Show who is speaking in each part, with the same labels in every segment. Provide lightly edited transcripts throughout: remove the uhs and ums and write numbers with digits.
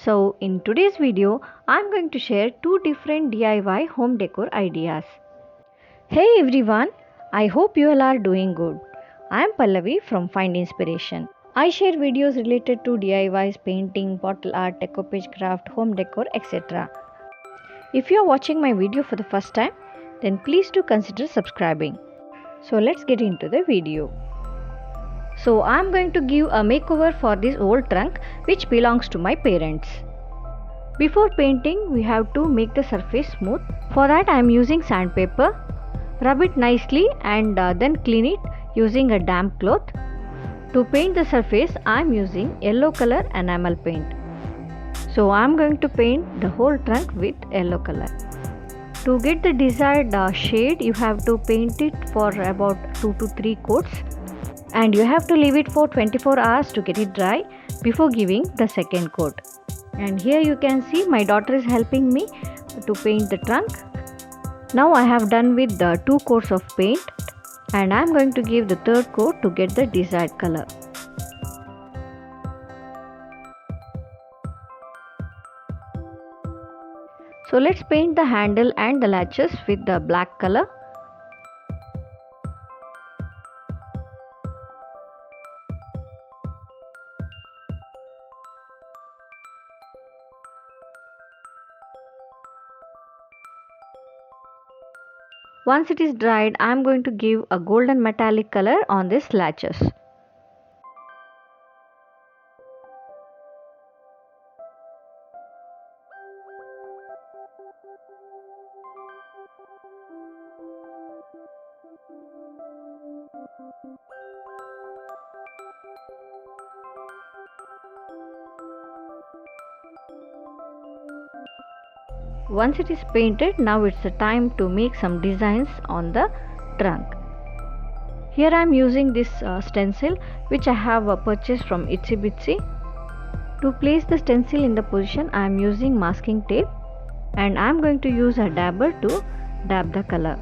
Speaker 1: So in today's video, I'm going to share two different DIY home decor ideas. Hey everyone, I hope you all are doing good. I'm Pallavi from Find Inspiration. I share videos related to DIYs, painting, bottle art, decoupage craft, home decor, etc. If you are watching my video for the first time, then please do consider subscribing. So let's get into the video. So I'm going to give a makeover for this old trunk which belongs to my parents. Before painting, we have to make the surface smooth. For that I am using sandpaper. Rub it nicely and then clean it using a damp cloth. To paint the surface, I am using yellow color enamel paint. So I am going to paint the whole trunk with yellow color. To get the desired shade, you have to paint it for about 2 to 3 coats. And you have to leave it for 24 hours to get it dry before giving the second coat. And here you can see my daughter is helping me to paint the trunk. Now I have done with the 2 coats of paint and I am going to give the third coat to get the desired color. So let's paint the handle and the latches with the black color. Once it is dried, I am going to give a golden metallic color on these latches. Once it is painted, now it's the time to make some designs on the trunk. Here I am using this stencil which I have purchased from Itsy Bitsy. To place the stencil in the position, I am using masking tape and I am going to use a dabber to dab the color.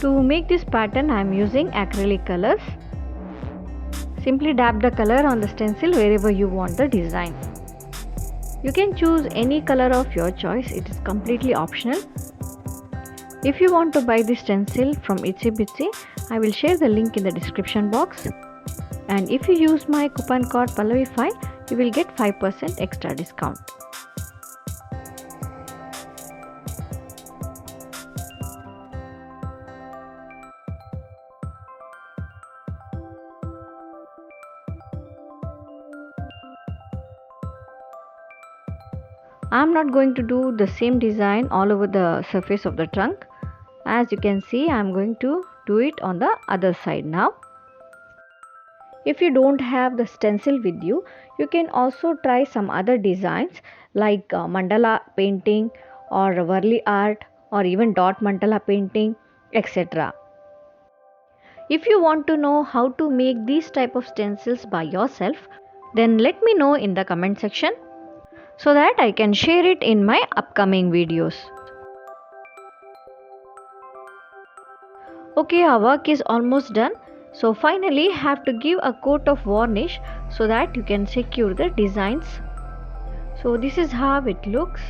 Speaker 1: To make this pattern, I am using acrylic colors. Simply dab the color on the stencil wherever you want the design. You can choose any color of your choice, it is completely optional. If you want to buy this stencil from Itsy Bitsy, I will share the link in the description box. And if you use my coupon code Pallavi5, you will get 5% extra discount. I am not going to do the same design all over the surface of the trunk. As you can see, I am going to do it on the other side now. If you don't have the stencil with you, you can also try some other designs like mandala painting or Varli art or even dot mandala painting, etc. If you want to know how to make these type of stencils by yourself, then let me know in the comment section, so that I can share it in my upcoming videos. Okay, our work is almost done. So finally have to give a coat of varnish so that you can secure the designs. So this is how it looks.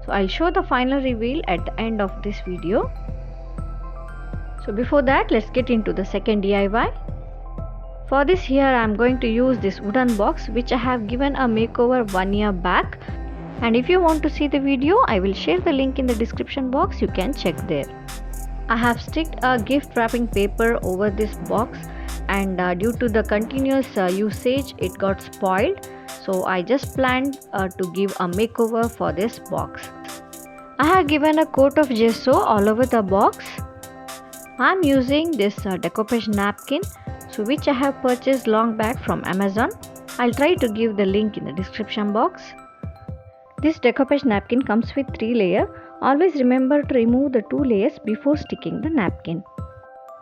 Speaker 1: So I'll show the final reveal at the end of this video. So before that, let's get into the second DIY. For this, here I am going to use this wooden box which I have given a makeover 1 year back, and if you want to see the video, I will share the link in the description box, you can check there. I have sticked a gift wrapping paper over this box and due to the continuous usage it got spoiled, so I just planned to give a makeover for this box. I have given a coat of gesso all over the box. I am using this decoupage napkin, so which I have purchased long back from Amazon. I'll try to give the link in the description box. This decoupage napkin comes with 3 layers. Always remember to remove the 2 layers before sticking the napkin.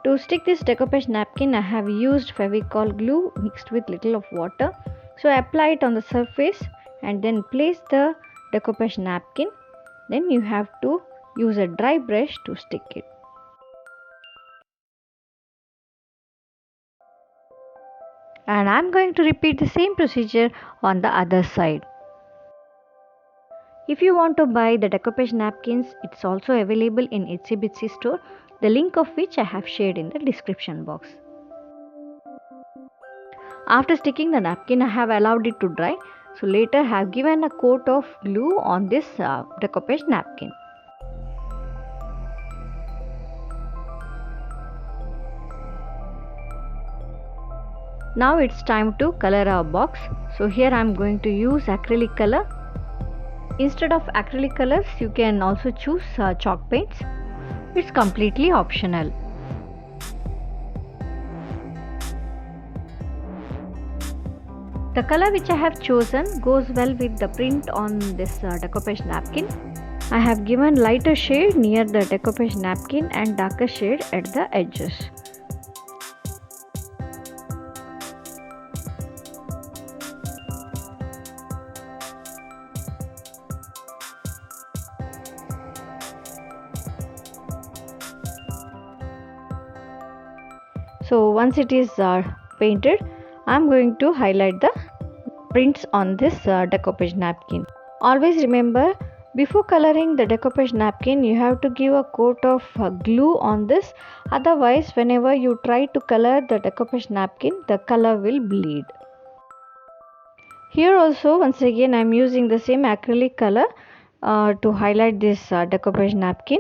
Speaker 1: To stick this decoupage napkin, I have used Fevicol glue mixed with little of water. So I apply it on the surface and then place the decoupage napkin. Then you have to use a dry brush to stick it. And I am going to repeat the same procedure on the other side. If you want to buy the decoupage napkins, it's also available in Itsy Bitsy store, the link of which I have shared in the description box. After sticking the napkin, I have allowed it to dry. So later I have given a coat of glue on this decoupage napkin. Now it's time to color our box. So here I am going to use acrylic color. Instead of acrylic colors, you can also choose chalk paints. It's completely optional. The color which I have chosen goes well with the print on this decoupage napkin. I have given lighter shade near the decoupage napkin and darker shade at the edges. So once it is painted, I am going to highlight the prints on this decoupage napkin. Always remember, before coloring the decoupage napkin, you have to give a coat of glue on this. Otherwise, whenever you try to color the decoupage napkin, the color will bleed. Here also, once again, I am using the same acrylic color to highlight this decoupage napkin.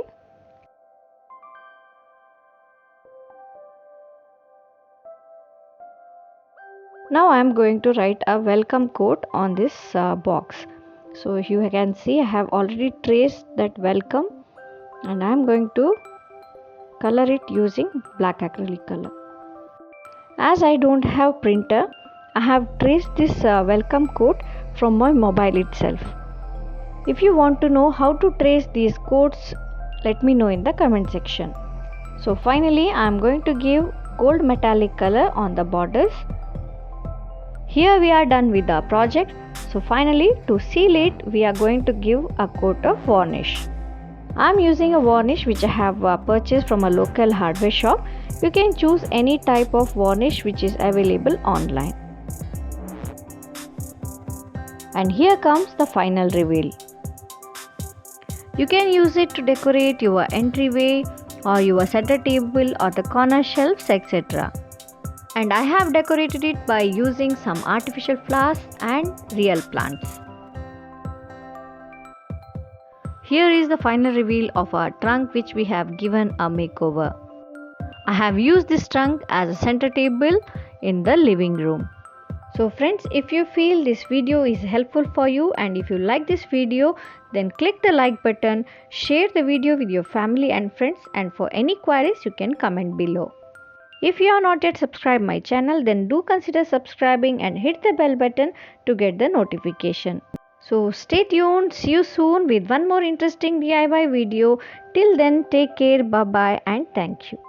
Speaker 1: Now I am going to write a welcome quote on this box. So you can see I have already traced that welcome, and I am going to color it using black acrylic color. As I don't have printer, I have traced this welcome quote from my mobile itself. If you want to know how to trace these quotes, let me know in the comment section. So finally I am going to give gold metallic color on the borders. Here we are done with the project. So finally, to seal it, we are going to give a coat of varnish. I am using a varnish which I have purchased from a local hardware shop. You can choose any type of varnish which is available online. And here comes the final reveal. You can use it to decorate your entryway or your center table or the corner shelves, etc. And I have decorated it by using some artificial flowers and real plants. Here is the final reveal of our trunk which we have given a makeover. I have used this trunk as a center table in the living room. So friends, if you feel this video is helpful for you and if you like this video, then click the like button, share the video with your family and friends, and for any queries you can comment below. If you are not yet subscribed my channel, then do consider subscribing and hit the bell button to get the notification. So stay tuned, see you soon with one more interesting DIY video. Till then, take care, bye bye and thank you.